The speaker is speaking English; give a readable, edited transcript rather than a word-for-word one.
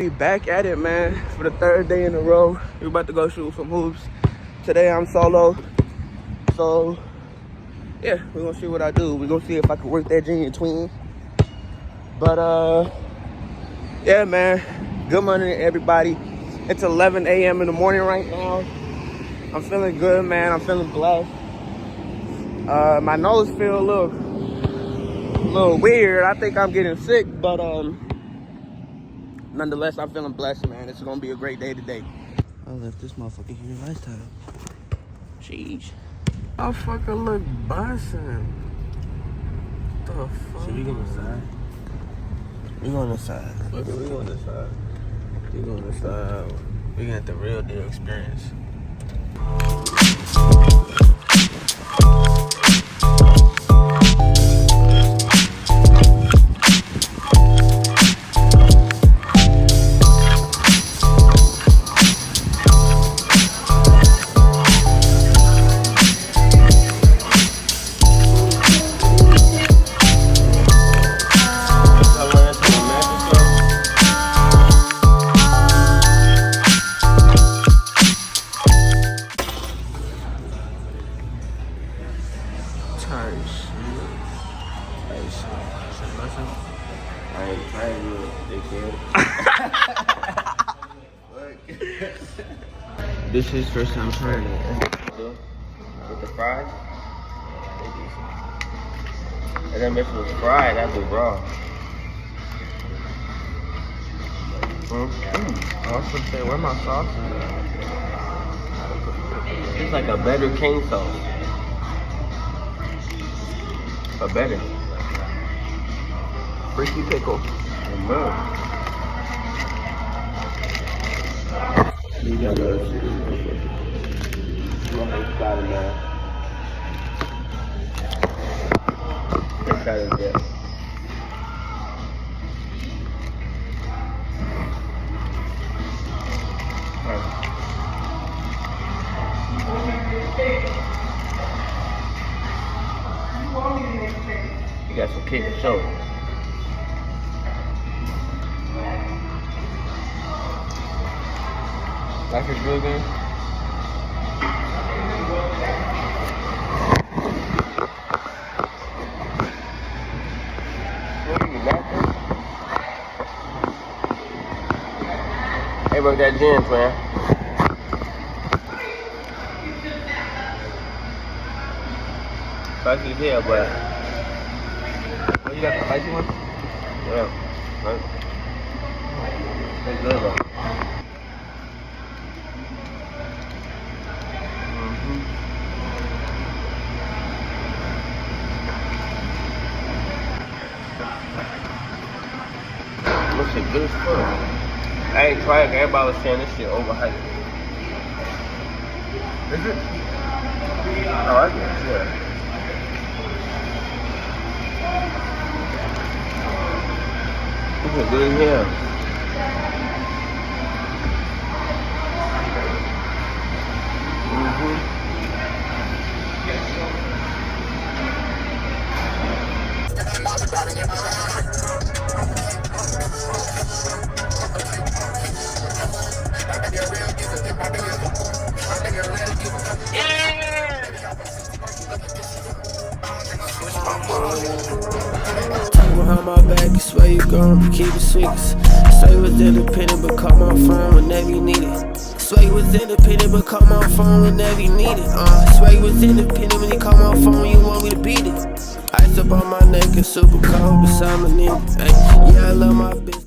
We back at it, man, for the third day in a row. We about to go shoot some hoops. Today I'm solo. So, yeah, we're gonna see what I do. We're gonna see if I can work that junior tween. But, yeah, man, good morning to everybody. It's 11 a.m. in the morning right now. I'm feeling good, man. I'm feeling blessed. My nose feels a little weird. I think I'm getting sick, but, nonetheless, I'm feeling blessed, man. It's gonna be a great day today. I left this motherfucker here last time. Sheesh. Motherfucker look bussin'. The fuck? Should we go inside? We go on the side. Okay, we go on the side. We go on the side. We got the real deal experience. This is first time trying it. With the fries, and then if it was fried, that'd be raw. I was gonna say, where my sauce is at? It's like a better cane sauce. A better. Freaky pickle. You got those. I'm excited, man. Excited, yeah. You got some kick and show. Life is good, man. Hey, work that gym, man. Spicy as hell, but. Oh, you got the spicy one? Yeah. Right. That's good, though. This shit good as fuck. I ain't tried it. Everybody was saying this shit overhyped. Is it? I like it. Yeah. This is good as hell. Talk behind my back, you swear you gon' keep it sweet. Swear you was independent, but call my phone whenever you need it. Swear you was independent, but call my phone whenever you need it. Swear you was independent when you call my phone, you want me to beat it. Ice up on my neck and super cold beside my knee. Yeah, I love my bitch.